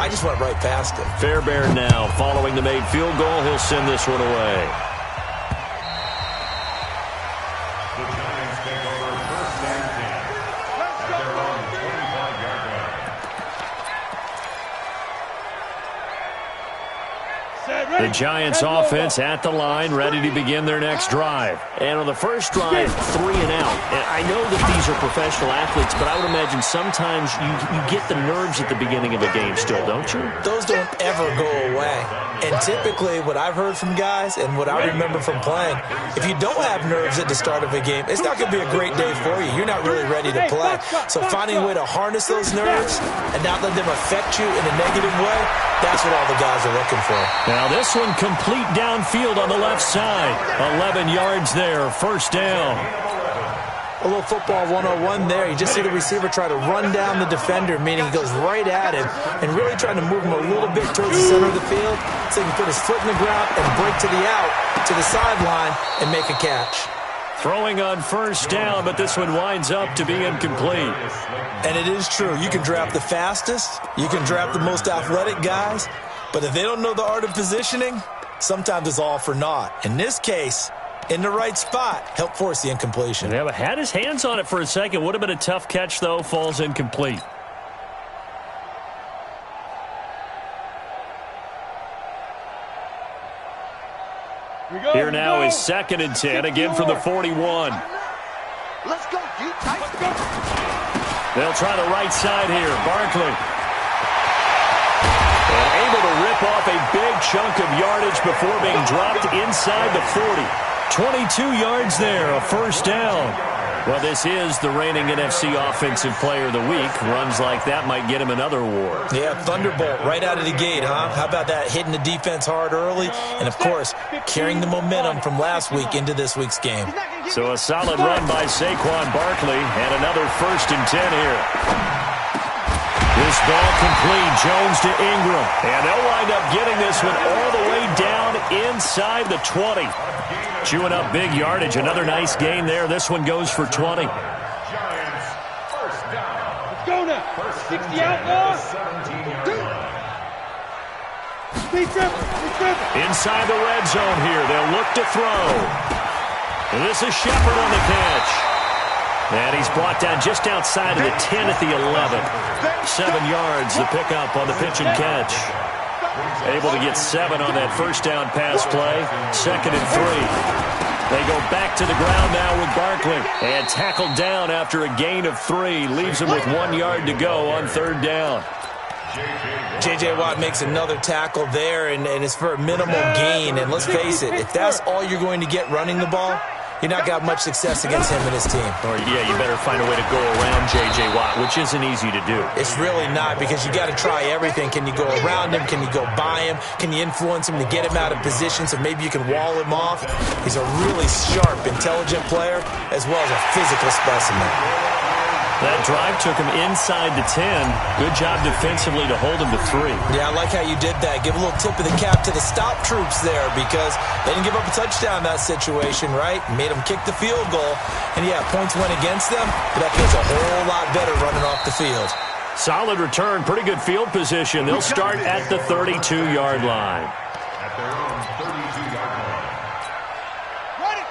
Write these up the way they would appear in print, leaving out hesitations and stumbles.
I just went right past him. Fairbairn now following the made field goal. He'll send this one away. The Giants offense at the line, ready to begin their next drive. And on the first drive, 3 and out. And I know that these are professional athletes, but I would imagine sometimes you get the nerves at the beginning of a game still, don't you? Those don't ever go away. And typically what I've heard from guys and what I remember from playing, if you don't have nerves at the start of a game, it's not going to be a great day for you. You're not really ready to play. So finding a way to harness those nerves and not let them affect you in a negative way, that's what all the guys are looking for. Now this one complete downfield on the left side. 11 yards there, first down. A little football 101 there. You just see the receiver try to run down the defender, meaning he goes right at him and really trying to move him a little bit towards the center of the field so he can put his foot in the ground and break to the out, to the sideline, and make a catch. Throwing on first down, but this one winds up to be incomplete. And it is true. You can draft the fastest. You can draft the most athletic guys. But if they don't know the art of positioning, sometimes it's all for naught. In this case, in the right spot, help force the incompletion. Yeah, but had his hands on it for a second. Would have been a tough catch, though. Falls incomplete. Here now is 2nd and 10, again from the 41. Let's go, G. Let's go. They'll try the right side here. Barkley. And able to rip off a big chunk of yardage before being dropped inside the 40. 22 yards there, a first down. Well, this is the reigning NFC Offensive Player of the Week. Runs like that might get him another award. Yeah, thunderbolt right out of the gate, huh? How about that, hitting the defense hard early? And, of course, carrying the momentum from last week into this week's game. So a solid run by Saquon Barkley and another 1st and 10 here. This ball complete. Jones to Ingram. And they'll wind up getting this one all the way down inside the 20. Chewing up big yardage. Another nice gain there. This one goes for 20. Let's go now. 60 out, boys. Inside the red zone here. They'll look to throw. And this is Shepard on the catch. And he's brought down just outside of the 10 at the 11. 7 yards, the pickup on the pitch and catch. Able to get 7 on that first down pass play. 2nd and 3. They go back to the ground now with Barkley. And tackled down after a gain of 3. Leaves him with 1 yard to go on 3rd down. J.J. Watt makes another tackle there, and it's for a minimal gain. And let's face it, if that's all you're going to get running the ball, you're not got much success against him and his team. Or, yeah, you better find a way to go around J.J. Watt, which isn't easy to do. It's really not, because you got to try everything. Can you go around him? Can you go by him? Can you influence him to get him out of position so maybe you can wall him off? He's a really sharp, intelligent player as well as a physical specimen. That drive took him inside the 10. Good job defensively to hold him to 3. Yeah, I like how you did that. Give a little tip of the cap to the stop troops there, because they didn't give up a touchdown in that situation, right? Made them kick the field goal. And, yeah, points went against them, but that feels a whole lot better running off the field. Solid return, pretty good field position. They'll start at the 32-yard line.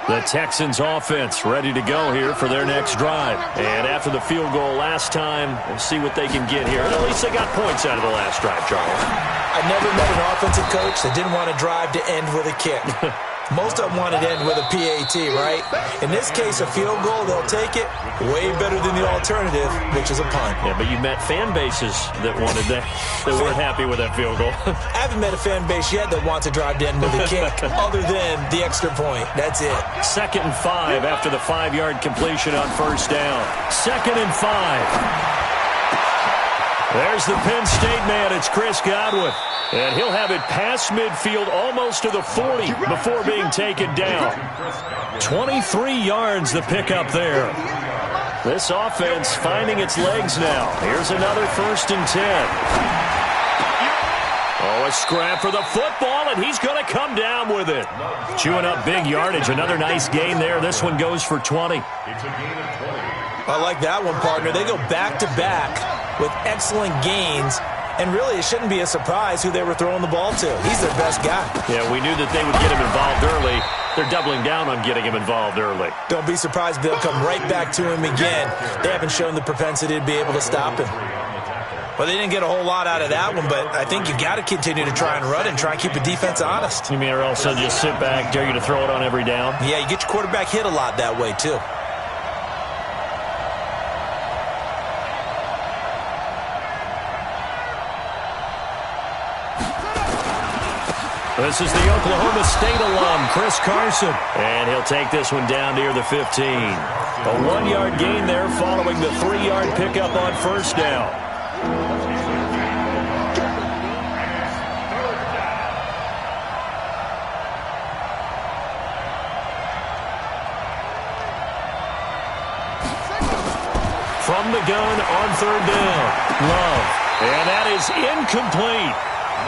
The Texans offense ready to go here for their next drive. And after the field goal last time, we'll see what they can get here. And at least they got points out of the last drive, Charles. I never met an offensive coach that didn't want a drive to end with a kick. Most of them wanted to end with a PAT, right? In this case, a field goal, they'll take it. Way better than the alternative, which is a punt. Yeah, but you met fan bases that wanted that weren't happy with that field goal. I haven't met a fan base yet that wants a drive to end with a kick other than the extra point. That's it. 2nd and 5 after the 5-yard completion on first down. 2nd and 5. There's the Penn State man. It's Chris Godwin. And he'll have it past midfield almost to the 40 before being taken down. 23 yards the pickup there. This offense finding its legs now. Here's another 1st and 10. Oh, a scrap for the football, and he's going to come down with it. Chewing up big yardage. Another nice gain there. This one goes for 20. I like that one, partner. They go back-to-back with excellent gains. And really, it shouldn't be a surprise who they were throwing the ball to. He's their best guy. Yeah, we knew that they would get him involved early. They're doubling down on getting him involved early. Don't be surprised they'll come right back to him again. They haven't shown the propensity to be able to stop him. Well, they didn't get a whole lot out of that one, but I think you've got to continue to try and run and try and keep the defense honest. You mean, or also just sit back, dare you to throw it on every down? Yeah, you get your quarterback hit a lot that way, too. This is the Oklahoma State alum, Chris Carson. And he'll take this one down near the 15. A 1-yard gain there following the 3-yard pickup on first down. From the gun on third down, Love. And that is incomplete.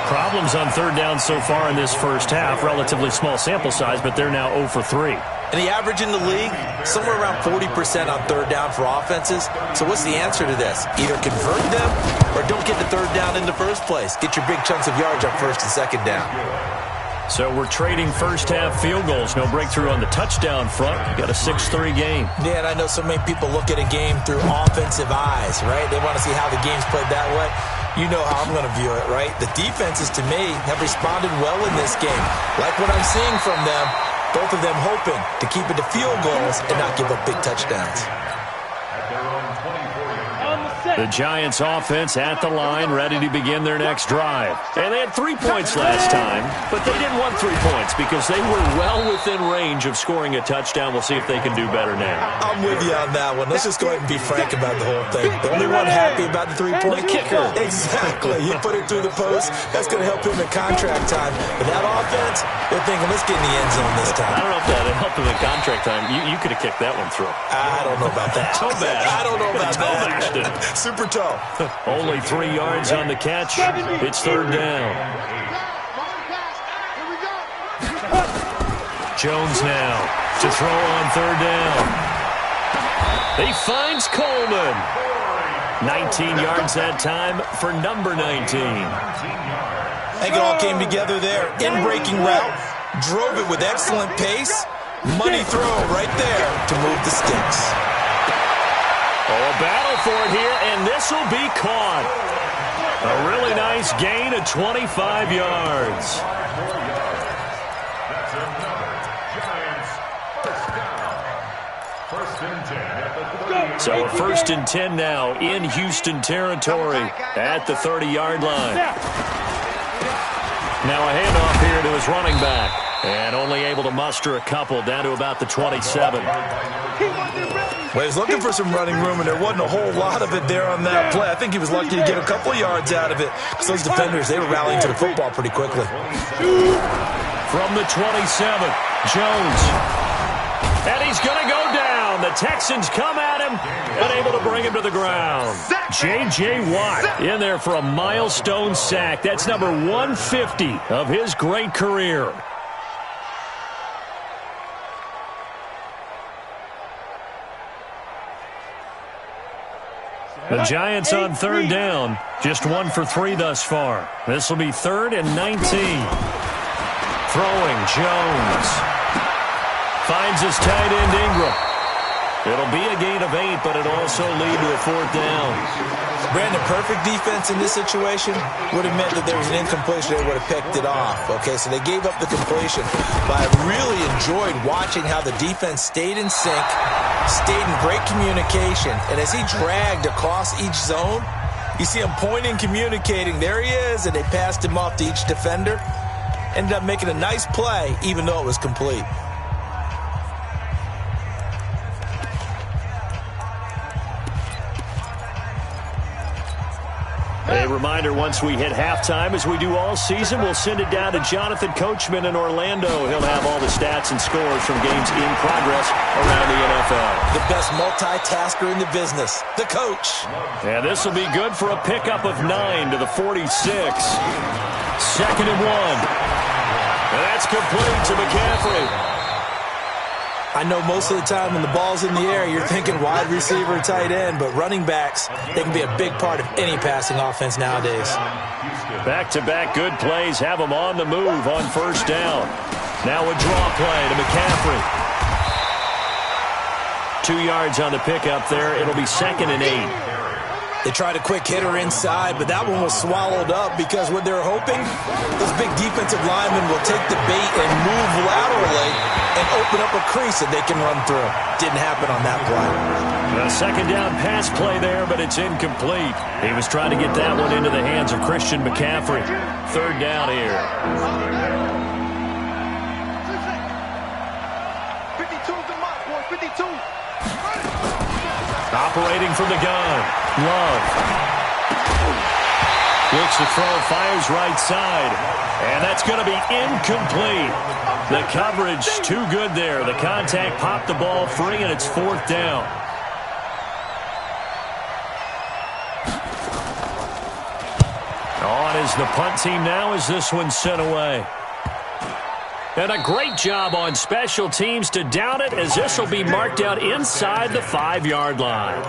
Problems on third down so far in this first half. Relatively small sample size, but they're now 0 for 3. And the average in the league, somewhere around 40% on third down for offenses. So what's the answer to this? Either convert them or don't get the third down in the first place. Get your big chunks of yards on first and second down. So we're trading first half field goals. No breakthrough on the touchdown front. You got a 6-3 game. Yeah, and I know so many people look at a game through offensive eyes, right? They want to see how the game's played that way. You know how I'm going to view it, right? The defenses, to me, have responded well in this game. Like what I'm seeing from them, both of them hoping to keep it to field goals and not give up big touchdowns. The Giants offense at the line, ready to begin their next drive. And they had 3 points last time, but they didn't want 3 points because they were well within range of scoring a touchdown. We'll see if they can do better now. I'm with you on that one. Let's just go ahead and be frank about the whole thing. The only one happy about the 3-point kicker. Exactly. You put it through the post. That's going to help him in contract time. But that offense, they're thinking, let's get in the end zone this time. I don't know if that helped him in contract time. You could have kicked that one through. I don't know about that. Toe bash. I don't know about that. Super toe. Only 3 yards on the catch. It's third down. Jones now to throw on third down. He finds Coleman. 19 yards that time for number 19. I think it all came together there. In-breaking route. Drove it with excellent pace. Money throw right there to move the sticks. Oh, a battle for it here, and this will be caught. A really nice gain of 25 yards. So a 1st and 10 now in Houston territory at the 30-yard line. Now a handoff here to his running back. And only able to muster a couple down to about the 27. Well, he was looking for some running room, and there wasn't a whole lot of it there on that play. I think he was lucky to get a couple yards out of it because those defenders, they were rallying to the football pretty quickly. From the 27, Jones. And he's going to go down. The Texans come at him, but able to bring him to the ground. J.J. Watt in there for a milestone sack. That's number 150 of his great career. The Giants on third down, just 1 for 3 thus far. This will be 3rd and 19. Throwing, Jones. Finds his tight end, Ingram. It'll be a gain of 8, but it'll also lead to a 4th down. Brandon, perfect defense in this situation would have meant that there was an incompletion. They would have picked it off. Okay, so they gave up the completion. But I really enjoyed watching how the defense stayed in sync, stayed in great communication. And as he dragged across each zone, you see him pointing, communicating. There he is, and they passed him off to each defender. Ended up making a nice play, even though it was complete. A reminder, once we hit halftime, as we do all season, we'll send it down to Jonathan Coachman in Orlando. He'll have all the stats and scores from games in progress around the NFL. The best multitasker in the business, the coach. And this will be good for a pickup of 9 to the 46. 2nd and 1. And that's complete to McCaffrey. I know most of the time when the ball's in the air, you're thinking wide receiver, tight end, but running backs, they can be a big part of any passing offense nowadays. Back-to-back good plays have them on the move on first down. Now a draw play to McCaffrey. 2 yards on the pickup there. It'll be 2nd and 8. They tried a quick hitter inside, but that one was swallowed up because what they're hoping, those big defensive linemen will take the bait and move laterally and open up a crease that they can run through. Didn't happen on that play. A 2nd down pass play there, but it's incomplete. He was trying to get that one into the hands of Christian McCaffrey. 3rd down here. 52's the mark, boy. 52. Operating from the gun. Love. Looks to throw, fires right side. And that's going to be incomplete. The coverage too good there. The contact popped the ball free, and it's 4th down. On is the punt team now as this one's sent away. And a great job on special teams to down it, as this will be marked out inside the 5-yard line.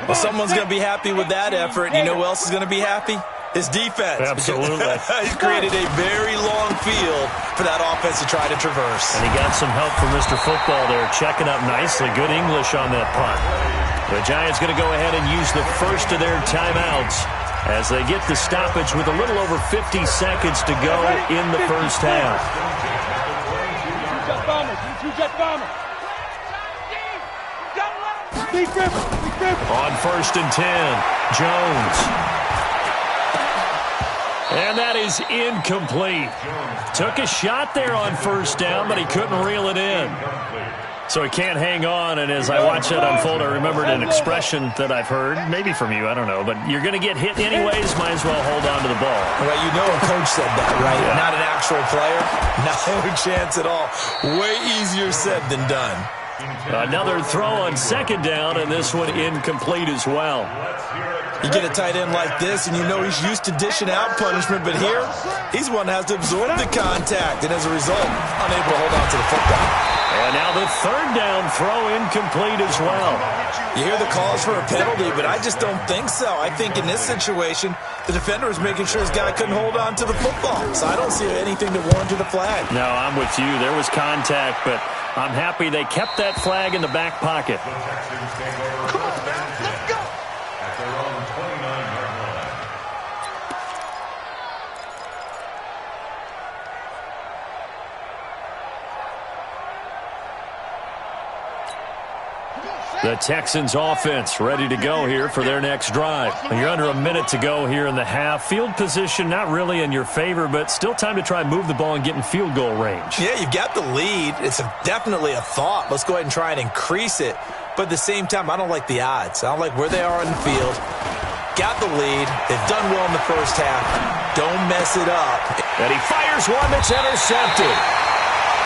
Well, someone's going to be happy with that effort. You know who else is going to be happy? His defense. Absolutely. He's created a very long field for that offense to try to traverse. And he got some help from Mr. Football there, checking up nicely. Good English on that punt. The Giants going to go ahead and use the first of their timeouts as they get the stoppage with a little over 50 seconds to go in the first half. On 1st and 10, Jones. And that is incomplete. Took a shot there on 1st down, but he couldn't reel it in. So he can't hang on, and as I watch that unfold, I remembered an expression that I've heard, maybe from you, I don't know, but you're going to get hit anyways, might as well hold on to the ball. Well, you know a coach said that, right? Yeah. Not an actual player. No chance at all. Way easier said than done. Another throw on 2nd down, and this one incomplete as well. You get a tight end like this, and you know he's used to dishing out punishment, but here, he's one that has to absorb the contact, and as a result, unable to hold on to the football. And now the 3rd down throw incomplete as well. You hear the calls for a penalty, but I just don't think so. I think in this situation, the defender was making sure his guy couldn't hold on to the football. So I don't see anything to warrant a flag. No, I'm with you. There was contact, but I'm happy they kept that flag in the back pocket. Come on, man. Let's go. The Texans offense ready to go here for their next drive. You're under a minute to go here in the half. Field position not really in your favor, but still time to try and move the ball and get in field goal range. Yeah, you've got the lead. It's definitely a thought. Let's go ahead and try and increase it. But at the same time, I don't like the odds. I don't like where they are in the field. Got the lead. They've done well in the first half. Don't mess it up. And he fires one that's intercepted.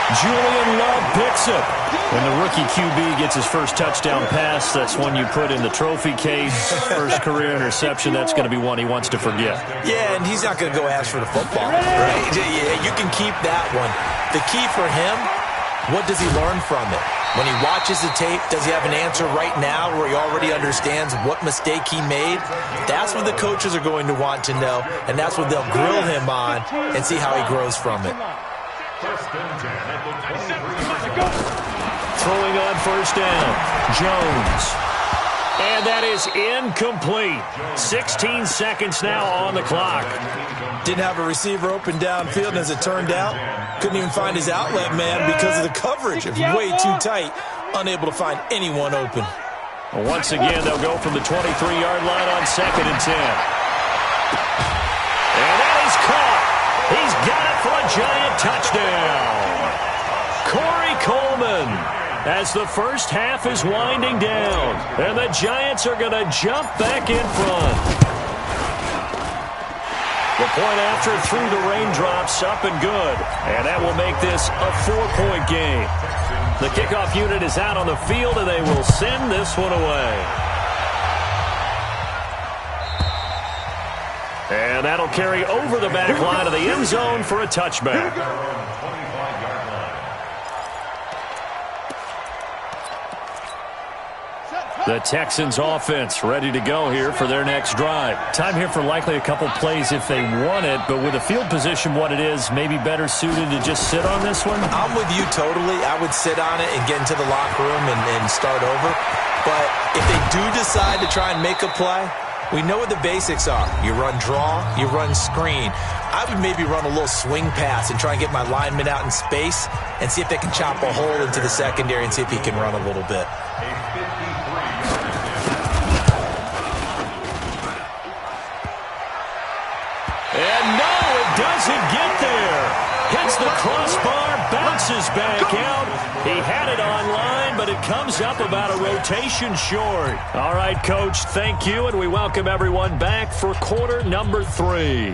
Julian Love picks it. When the rookie QB gets his first touchdown pass, that's one you put in the trophy case. First career interception, that's going to be one he wants to forget. Yeah, and he's not going to go ask for the football, right? Yeah, you can keep that one. The key for him, what does he learn from it? When he watches the tape, does he have an answer right now where he already understands what mistake he made? That's what the coaches are going to want to know, and that's what they'll grill him on and see how he grows from it. Throwing on 1st down, Jones. And that is incomplete. 16 seconds now on the clock. Didn't have a receiver open downfield, and as it turned out, couldn't even find his outlet man because of the coverage. It was way too tight, unable to find anyone open. Once again, they'll go from the 23-yard line on 2nd and 10. And that is caught. He's got it for a Giant touchdown. Corey Coleman, as the first half is winding down, and the Giants are going to jump back in front. The point after through the raindrops, up and good, and that will make this a 4-point game. The kickoff unit is out on the field, and they will send this one away. And that'll carry over the back line of the end zone for a touchback. The Texans offense ready to go here for their next drive. Time here for likely a couple plays if they want it, but with the field position what it is, maybe better suited to just sit on this one? I'm with you totally. I would sit on it and get into the locker room and start over. But if they do decide to try and make a play, we know what the basics are. You run draw, you run screen. I would maybe run a little swing pass and try and get my lineman out in space and see if they can chop a hole into the secondary and see if he can run a little bit. And no, it doesn't get there. Hits the crossbar, bounces back out. He had it online, but it comes up about a rotation short. All right, Coach, thank you, and we welcome everyone back for quarter number 3.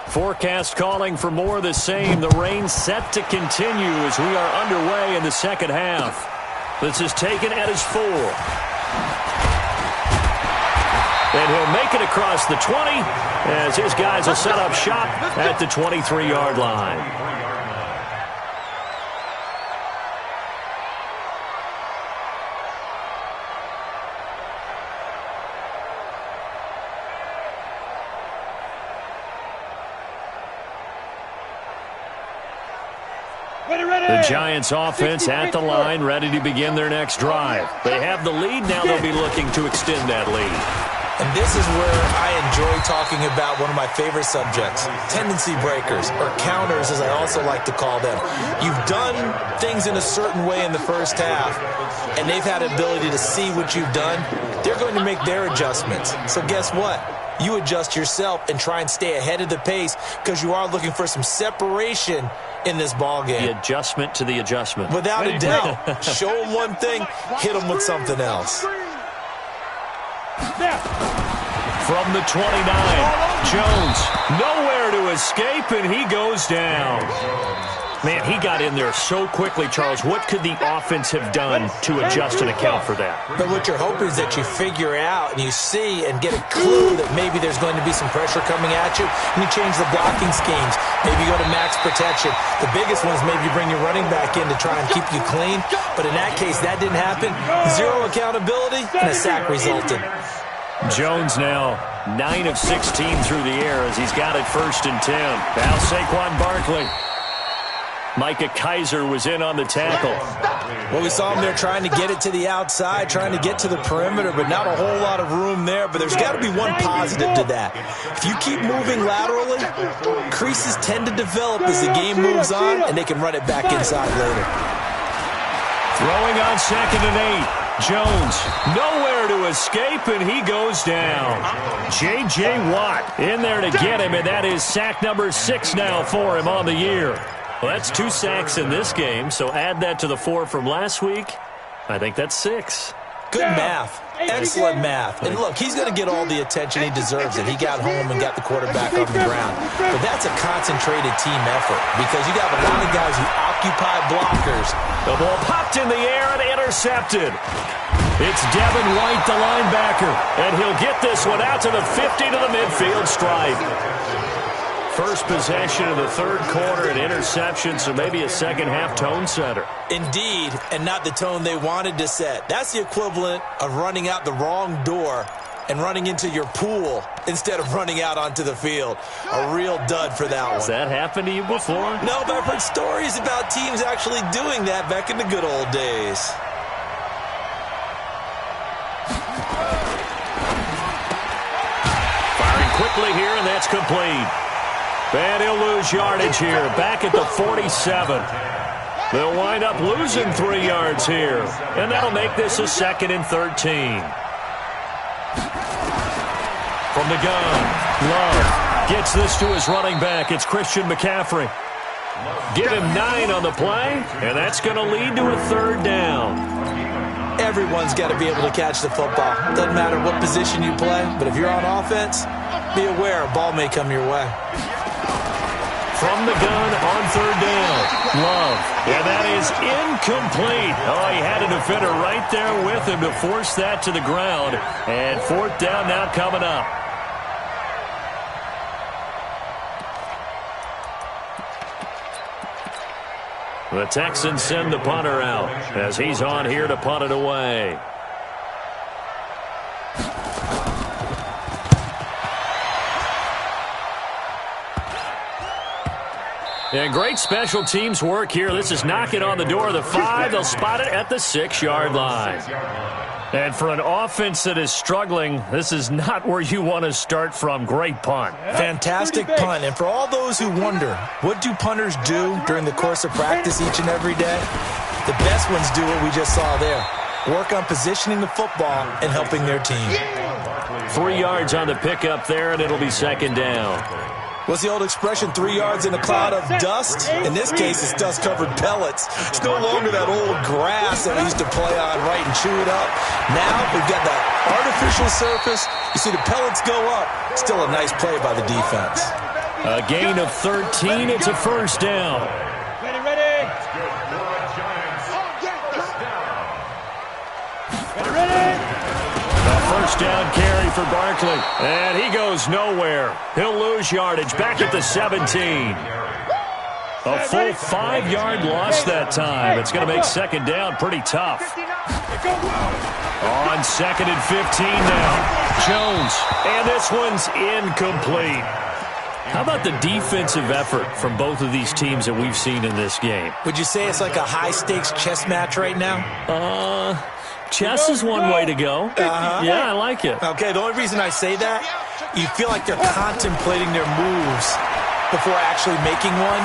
Forecast calling for more of the same. The rain set to continue as we are underway in the second half. This is taken at his 4. And he'll make it across the 20 as his guys will set up shop at the 23-yard line. The Giants offense at the line, ready to begin their next drive. They have the lead. Now they'll be looking to extend that lead. And this is where I enjoy talking about one of my favorite subjects, tendency breakers, or counters as I also like to call them. You've done things in a certain way in the first half, and they've had ability to see what you've done. They're going to make their adjustments. So guess what? You adjust yourself and try and stay ahead of the pace because you are looking for some separation in this ball game. The adjustment to the adjustment. Without a doubt. Show them one thing, hit them with something else. From the 29, Jones nowhere to escape, and he goes down. Man, he got in there so quickly, Charles. What could the offense have done to adjust and account for that? But what you're hoping is that you figure out and you see and get a clue that maybe there's going to be some pressure coming at you, and you change the blocking schemes. Maybe you go to max protection. The biggest one is maybe you bring your running back in to try and keep you clean. But in that case, that didn't happen. Zero accountability, and a sack resulted. Jones now 9 of 16 through the air as he's got it 1st and 10. Now Saquon Barkley. Micah Kiser was in on the tackle. Well, we saw him there trying to get it to the outside, trying to get to the perimeter, but not a whole lot of room there. But there's got to be one positive to that. If you keep moving laterally, creases tend to develop as the game moves on, and they can run it back inside later. Throwing on 2nd and 8. Jones nowhere to escape, and he goes down. J.J. Watt in there to get him, and that is sack number 6 now for him on the year. Well, that's 2 sacks in this game, so add that to the 4 from last week. I think that's 6. Good math. Excellent math. And look, he's going to get all the attention he deserves it. He got home and got the quarterback on the ground. But that's a concentrated team effort because you got a lot of guys who occupy blockers. The ball popped in the air and intercepted. It's Devin White, the linebacker, and he'll get this one out to the 50 to the midfield stripe. First possession of the 3rd quarter, an interception, so maybe a second-half tone setter. Indeed, and not the tone they wanted to set. That's the equivalent of running out the wrong door and running into your pool instead of running out onto the field. A real dud for that one. Has that happened to you before? No, but I've heard stories about teams actually doing that back in the good old days. Firing quickly here, and that's complete. And he'll lose yardage here, back at the 47. They'll wind up losing 3 yards here, and that'll make this a 2nd and 13. From the gun, Love gets this to his running back. It's Christian McCaffrey. Give him 9 on the play, and that's going to lead to a 3rd down. Everyone's got to be able to catch the football. Doesn't matter what position you play, but if you're on offense, be aware a ball may come your way. From the gun on 3rd down, Love. And that is incomplete. Oh, he had a defender right there with him to force that to the ground. And 4th down now coming up. The Texans send the punter out as he's on here to punt it away. And great special teams work here. This is knocking on the door of the 5. They'll spot it at the 6-yard line. And for an offense that is struggling, this is not where you want to start from. Great punt. Fantastic punt. And for all those who wonder, what do punters do during the course of practice each and every day? The best ones do what we just saw there. Work on positioning the football and helping their team. 3 yards on the pickup there, and it'll be 2nd down. What's the old expression, 3 yards in a cloud of dust? In this case, it's dust-covered pellets. It's no longer that old grass that we used to play on, right, and chew it up. Now we've got that artificial surface. You see the pellets go up. Still a nice play by the defense. A gain of 13. It's a 1st down. Ready. First down carry for Barkley. And he goes nowhere. He'll lose yardage back at the 17. A full 5-yard loss that time. It's going to make 2nd down pretty tough. On 2nd and 15 now. Jones. And this one's incomplete. How about the defensive effort from both of these teams that we've seen in this game? Would you say it's like a high-stakes chess match right now? Chess is one way to go. Yeah, I like it. Okay, the only reason I say that, you feel like they're contemplating their moves before actually making one,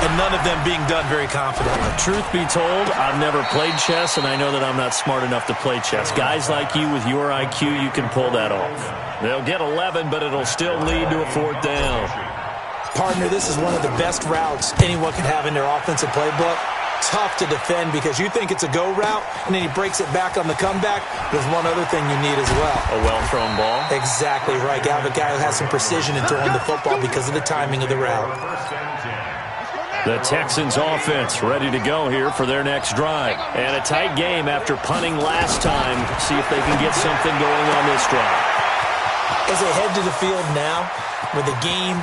and none of them being done very confidently. Truth be told, I've never played chess, and I know that I'm not smart enough to play chess. Guys like you with your IQ, you can pull that off. They'll get 11, but it'll still lead to a 4th down. Partner, this is one of the best routes anyone can have in their offensive playbook. Tough to defend because you think it's a go route, and then he breaks it back on the comeback. There's one other thing you need as well. A well-thrown ball? Exactly right. You have a guy who has some precision in throwing the football because of the timing of the route. The Texans offense ready to go here for their next drive. And a tight game after punting last time. See if they can get something going on this drive. As they head to the field now, with the game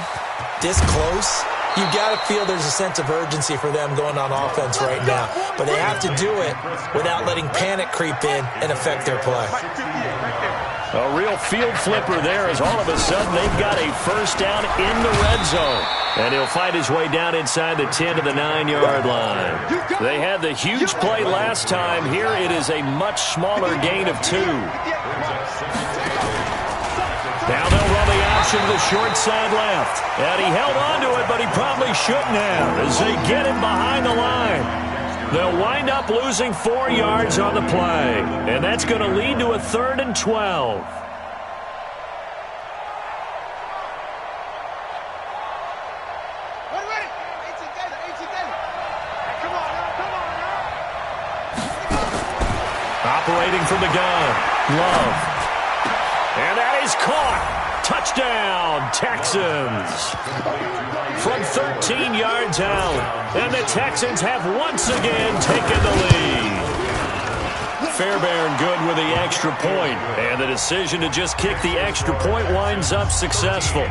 this close, you got to feel there's a sense of urgency for them going on offense right now. But they have to do it without letting panic creep in and affect their play. A real field flipper there as all of a sudden they've got a 1st down in the red zone. And he'll fight his way down inside the 10 to the 9-yard line. They had the huge play last time. Here it is a much smaller gain of 2. Now they'll run the option to the short side left. And he held on to it, but he probably shouldn't have as they get him behind the line. They'll wind up losing 4 yards on the play. And that's going to lead to a 3rd and 12. Operating from the gun, Love. And that is caught. Touchdown, Texans. From 13 yards out. And the Texans have once again taken the lead. Fairbairn good with the extra point. And the decision to just kick the extra point winds up successful.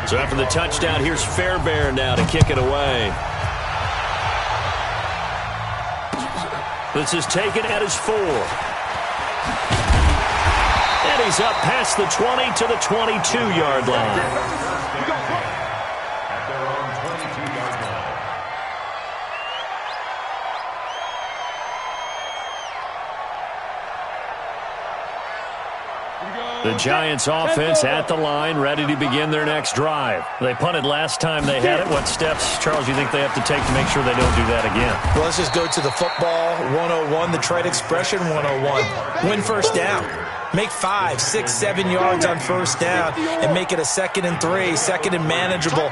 So after the touchdown, here's Fairbairn now to kick it away. This is taken at his 4. And he's up past the 20 to the 22-yard line. The Giants offense at the line, ready to begin their next drive. They punted last time they had it. What steps, Charles, you think they have to take to make sure they don't do that again? Well, let's just go to the football 101, the trade expression 101. Win first down. Make 5, 6, 7 yards on first down and make it a 2nd and 3, 2nd and manageable.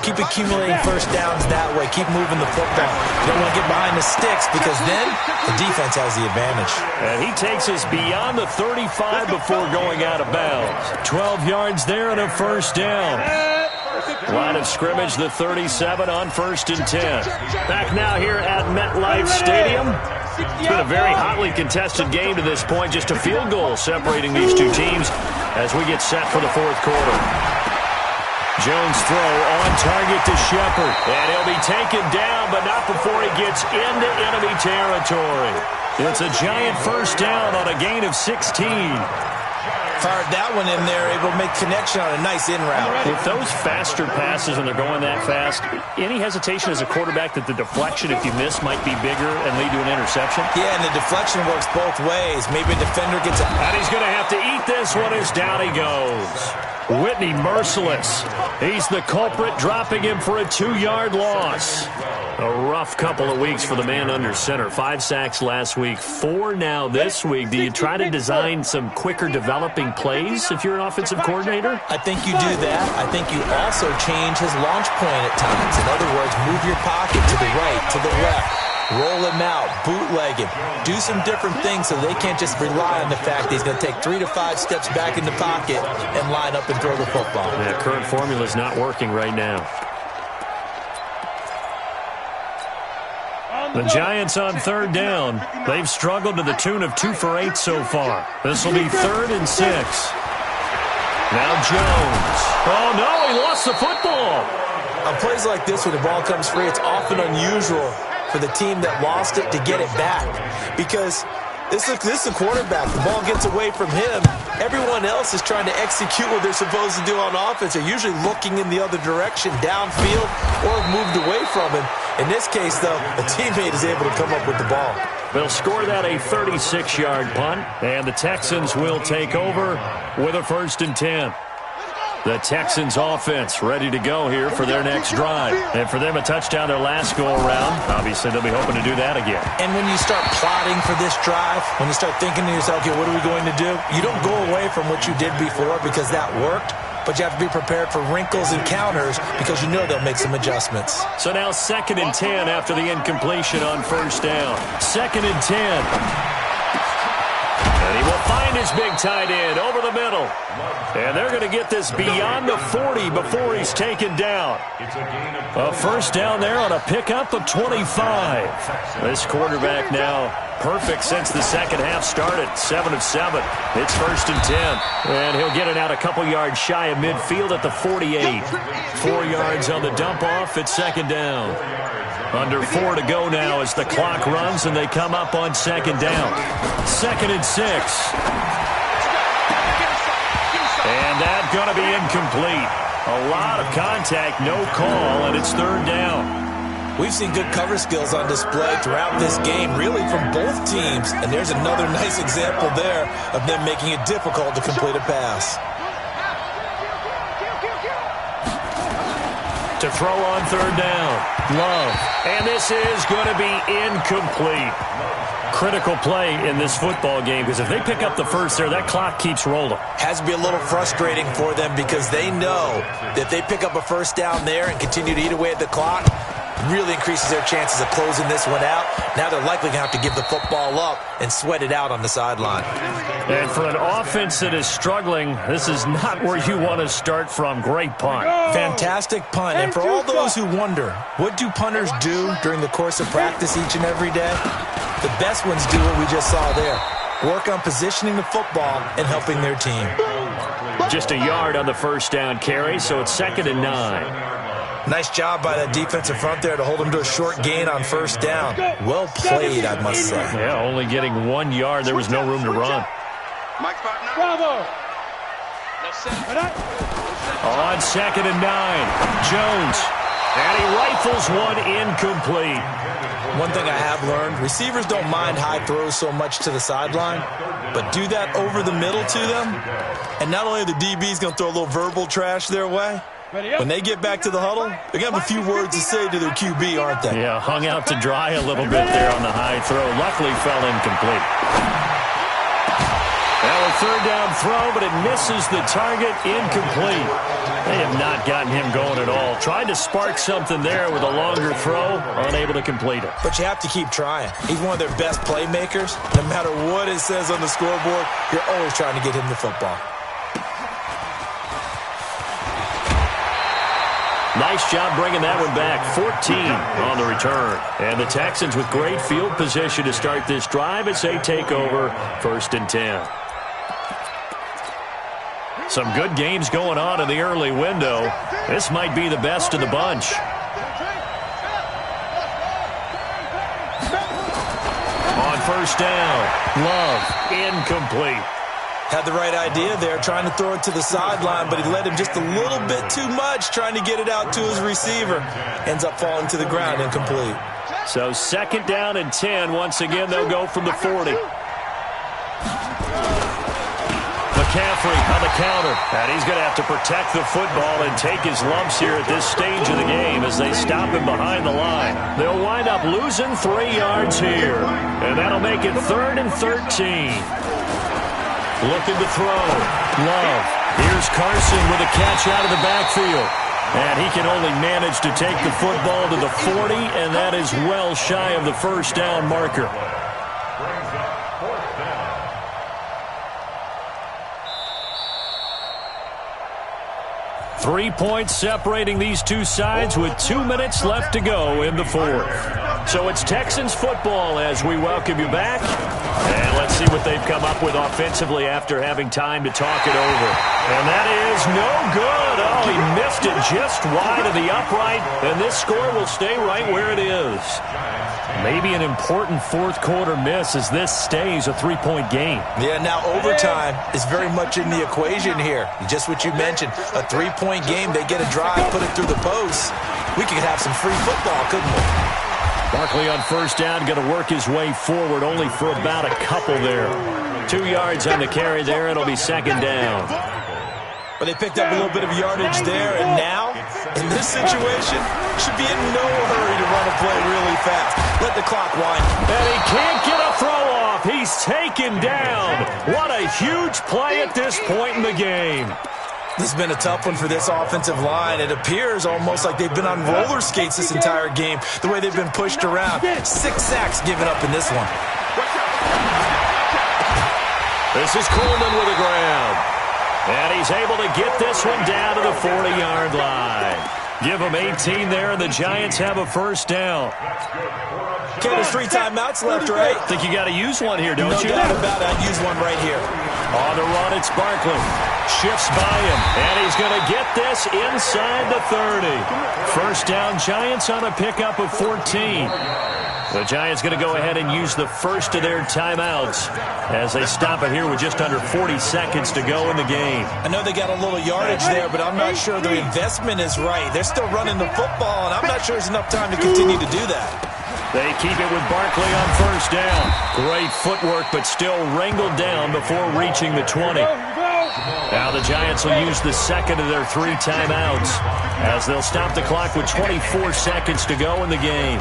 Keep accumulating first downs that way. Keep moving the football. You don't want to get behind the sticks because then the defense has the advantage. And he takes us beyond the 35 before going out of bounds. 12 yards there and a first down. Line of scrimmage, the 37 on 1st and 10. Back now here at MetLife Stadium. It's been a very hotly contested game to this point. Just a field goal separating these two teams as we get set for the 4th quarter. Jones throw on target to Shepard. And he'll be taken down, but not before he gets into enemy territory. It's a Giant first down on a gain of 16. Fired that one in there, able to make connection on a nice in route. With those faster passes and they're going that fast, any hesitation as a quarterback that the deflection, if you miss, might be bigger and lead to an interception? Yeah, and the deflection works both ways. Maybe a defender gets a... And he's going to have to eat this one as down he goes. Whitney merciless. He's the culprit, dropping him for a 2-yard loss. A rough couple of weeks for the man under center. 5 sacks last week, 4 now this week. Do you try to design some quicker developing plays if you're an offensive coordinator? I think you do that. I think you also change his launch point at times. In other words, move your pocket to the right, to the left. Roll him out, bootleg him. Do some different things so they can't just rely on the fact that he's going to take 3 to 5 steps back in the pocket and line up and throw the football. That current formula is not working right now. The Giants on 3rd down. They've struggled to the tune of 2 for 8 so far. This will be 3rd and 6. Now Jones. Oh, no, he lost the football. On plays like this, when the ball comes free, it's often unusual for the team that lost it to get it back. Because this is a quarterback. The ball gets away from him. Everyone else is trying to execute what they're supposed to do on offense. They're usually looking in the other direction, downfield, or have moved away from him. In this case, though, a teammate is able to come up with the ball. They'll score that a 36-yard punt, and the Texans will take over with a 1st and 10. The Texans offense ready to go here for their next drive. And for them, a touchdown their last go-around. Obviously, they'll be hoping to do that again. And when you start plotting for this drive, when you start thinking to yourself, okay, what are we going to do? You don't go away from what you did before because that worked. But you have to be prepared for wrinkles and counters because you know they'll make some adjustments. So now 2nd and 10 after the incompletion on 1st down. 2nd and 10. And he will find his big tight end over the middle. And they're going to get this beyond the 40 before he's taken down. A first down there on a pickup of 25. This quarterback now perfect since the second half started. 7 of 7. It's 1st and 10. And he'll get it out a couple yards shy of midfield at the 48. 4 yards on the dump off at 2nd down. Under 4 to go now as the clock runs and they come up on 2nd down. 2nd and 6. And that's going to be incomplete. A lot of contact, no call, and it's 3rd down. We've seen good cover skills on display throughout this game, really from both teams. And there's another nice example there of them making it difficult to complete a pass. To throw on 3rd down. Love. And this is going to be incomplete. Critical play in this football game because if they pick up the first there, that clock keeps rolling. Has to be a little frustrating for them because they know that if they pick up a first down there and continue to eat away at the clock, really increases their chances of closing this one out. Now they're likely going to have to give the football up and sweat it out on the sideline. And for an offense that is struggling, this is not where you want to start from. Great punt. Fantastic punt. And for all those who wonder, what do punters do during the course of practice each and every day? The best ones do what we just saw there. Work on positioning the football and helping their team. Just a yard on the first down carry, so it's 2nd and 9. Nice job by that defensive front there to hold him to a short gain on first down. Well played, I must say. Yeah, only getting 1 yard. There was no room to run. Bravo. On 2nd and 9, Jones. And he rifles one incomplete. One thing I have learned, receivers don't mind high throws so much to the sideline, but do that over the middle to them, and not only are the DBs going to throw a little verbal trash their way, when they get back to the huddle, they're going to have a few words to say to their QB, aren't they? Yeah, hung out to dry a little bit there on the high throw. Luckily fell incomplete. Now a 3rd down throw, but it misses the target, incomplete. They have not gotten him going at all. Tried to spark something there with a longer throw, unable to complete it. But you have to keep trying. He's one of their best playmakers. No matter what it says on the scoreboard, you're always trying to get him the football. Nice job bringing that one back. 14 on the return. And the Texans with great field position to start this drive as they take over 1st and 10. Some good games going on in the early window. This might be the best of the bunch. On 1st down, Love, incomplete. Had the right idea there, trying to throw it to the sideline, but he led him just a little bit too much, trying to get it out to his receiver. Ends up falling to the ground, incomplete. So 2nd down and 10. Once again, they'll go from the 40. McCaffrey on the counter, and he's going to have to protect the football and take his lumps here at this stage of the game as they stop him behind the line. They'll wind up losing 3 yards here, and that'll make it 3rd and 13. Looking to throw. Love. Here's Carson with a catch out of the backfield. And he can only manage to take the football to the 40, and that is well shy of the 1st down marker. 3 points separating these two sides with 2 minutes left to go in the 4th. So it's Texans football as we welcome you back. And let's see what they've come up with offensively after having time to talk it over. And that is no good. Oh, he missed it just wide of the upright. And this score will stay right where it is. Maybe an important 4th quarter miss as this stays a 3-point game. Yeah, now overtime is very much in the equation here. Just what you mentioned, a 3-point game. They get a drive, put it through the post. We could have some free football, couldn't we? Barkley on 1st down, going to work his way forward only for about a couple there. 2 yards on the carry there. It'll be 2nd down. But they picked up a little bit of yardage there, and now, in this situation, should be in no hurry to run a play really fast. Let the clock wind. And he can't get a throw off. He's taken down. What a huge play at this point in the game. This has been a tough one for this offensive line. It appears almost like they've been on roller skates this entire game, the way they've been pushed around. 6 sacks given up in this one. This is Coleman with a grab. And he's able to get this one down to the 40-yard line. Give them 18 there, and the Giants have a 1st down. Okay, there's 3 timeouts left, right? Think you got to use one here, don't you? No doubt about it. I'd use one right here. On the run, it's Barkley. Shifts by him, and he's going to get this inside the 30. 1st down, Giants on a pickup of 14. The Giants going to go ahead and use the first of their timeouts as they stop it here with just under 40 seconds to go in the game. I know they got a little yardage there, but I'm not sure their investment is right. They're still running the football, and I'm not sure there's enough time to continue to do that. They keep it with Barkley on 1st down. Great footwork, but still wrangled down before reaching the 20. Now the Giants will use the second of their 3 timeouts as they'll stop the clock with 24 seconds to go in the game.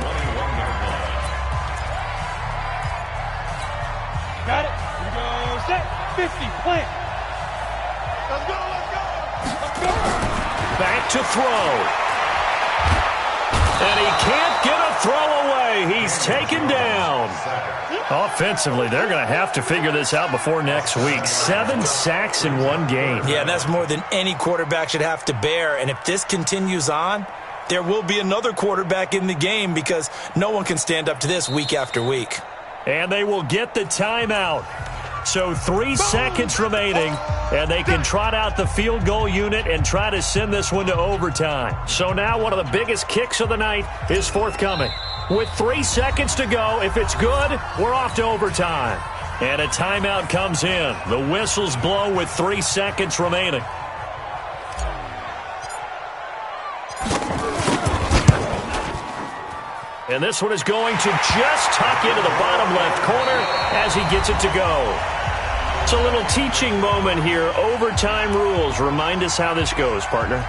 Got it. Here we go. Set. 50. Plant. Let's go. Let's go. Back to throw. And he can't get a throw away. He's taken down. Offensively, they're going to have to figure this out before next week. 7 sacks in 1 game. Yeah, that's more than any quarterback should have to bear. And if this continues on, there will be another quarterback in the game because no one can stand up to this week after week. And they will get the timeout. So 3 seconds remaining, and they can trot out the field goal unit and try to send this one to overtime. So now one of the biggest kicks of the night is forthcoming. With 3 seconds to go, if it's good, we're off to overtime. And a timeout comes in. The whistles blow with 3 seconds remaining. And this one is going to just tuck into the bottom left corner as he gets it to go. It's a little teaching moment here. Overtime rules. Remind us how this goes, partner.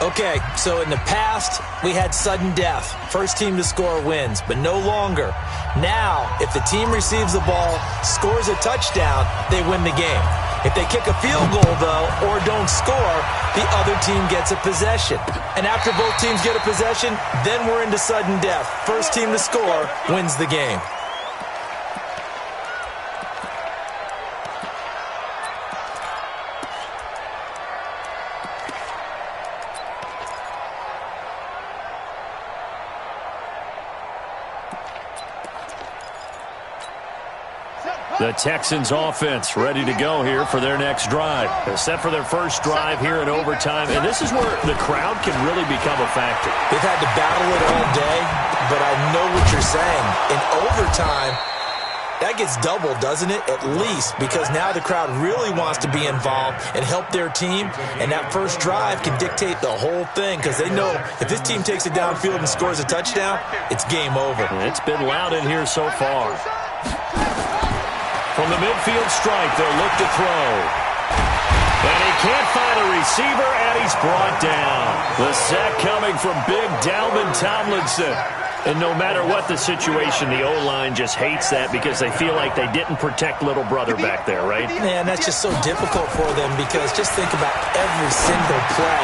Okay, so in the past, we had sudden death. First team to score wins, but no longer. Now, if the team receives the ball, scores a touchdown, they win the game. If they kick a field goal, though, or don't score, the other team gets a possession. And after both teams get a possession, then we're into sudden death. First team to score wins the game. The Texans offense ready to go here for their next drive. They're set for their first drive here in overtime, and this is where the crowd can really become a factor. They've had to battle it all day, but I know what you're saying. In overtime, that gets doubled, doesn't it? At least, because now the crowd really wants to be involved and help their team, and that first drive can dictate the whole thing because they know if this team takes it downfield and scores a touchdown, it's game over. It's been loud in here so far. From the midfield strike, they'll look to throw. And he can't find a receiver, and he's brought down. The sack coming from big Dalvin Tomlinson. And no matter what the situation, the O-line just hates that because they feel like they didn't protect little brother back there, right? Man, that's just so difficult for them because just think about every single play.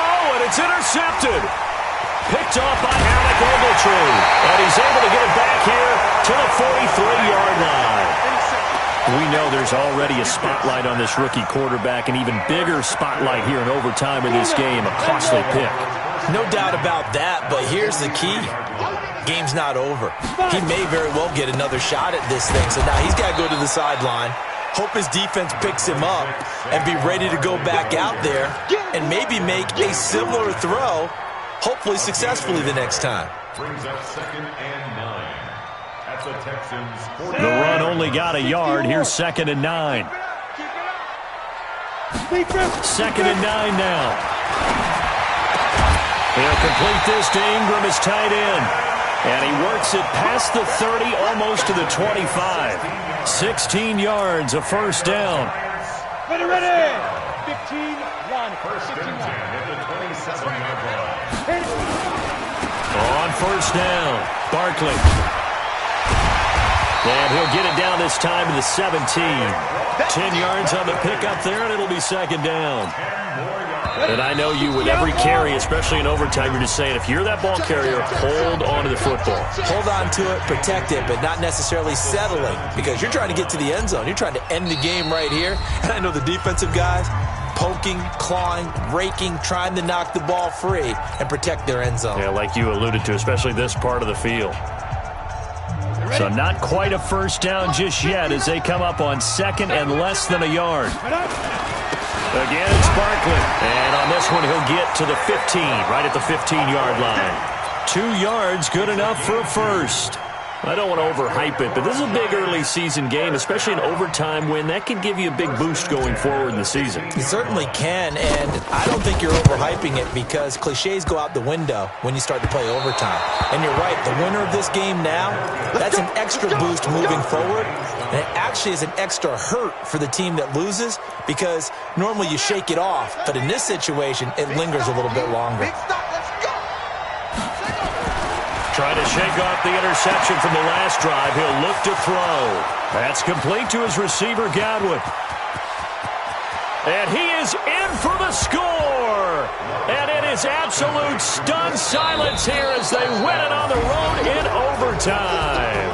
Oh, and it's intercepted. Picked off by Alec Ogletree. And he's able to get it back here to the 43-yard line. We know there's already a spotlight on this rookie quarterback, an even bigger spotlight here in overtime in this game, a costly pick. No doubt about that, but here's the key. Game's not over. He may very well get another shot at this thing, so now he's got to go to the sideline, hope his defense picks him up, and be ready to go back out there and maybe make a similar throw, hopefully successfully the next time. Brings up 2nd and 9. The Texans. The run only got a yard. Here's 2nd and 9. 2nd and 9 now. He'll complete this to Ingram as tight end. And he works it past the 30, almost to the 25. 16 yards, a first down. Ready. 15-1. First and 10 at the 27-yard line. On first down, Barkley. And he'll get it down this time to the 17. 10 yards on the pickup there, and it'll be 2nd down. And I know you with every carry, especially in overtime, you're just saying, if you're that ball carrier, hold on to the football. Hold on to it, protect it, but not necessarily settling because you're trying to get to the end zone. You're trying to end the game right here. And I know the defensive guys poking, clawing, raking, trying to knock the ball free and protect their end zone. Yeah, like you alluded to, especially this part of the field. So not quite a first down just yet as they come up on 2nd and less than a yard. Again, it's Barkley. And on this one, he'll get to the 15, right at the 15-yard line. 2 yards, good enough for a first. I don't want to overhype it, but this is a big early season game, especially an overtime win. That could give you a big boost going forward in the season. It certainly can, and I don't think you're overhyping it because cliches go out the window when you start to play overtime. And you're right, the winner of this game now, that's an extra boost moving forward, and it actually is an extra hurt for the team that loses because normally you shake it off, but in this situation, it lingers a little bit longer. Trying to shake off the interception from the last drive. He'll look to throw. That's complete to his receiver, Godwin. And he is in for the score. And it is absolute stunned silence here as they win it on the road in overtime.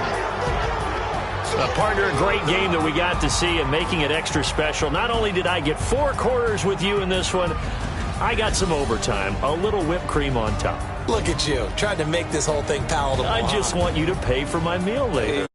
A partner, a great game that we got to see and making it extra special. Not only did I get 4 quarters with you in this one, I got some overtime, a little whipped cream on top. Look at you, trying to make this whole thing palatable. I just want you to pay for my meal later.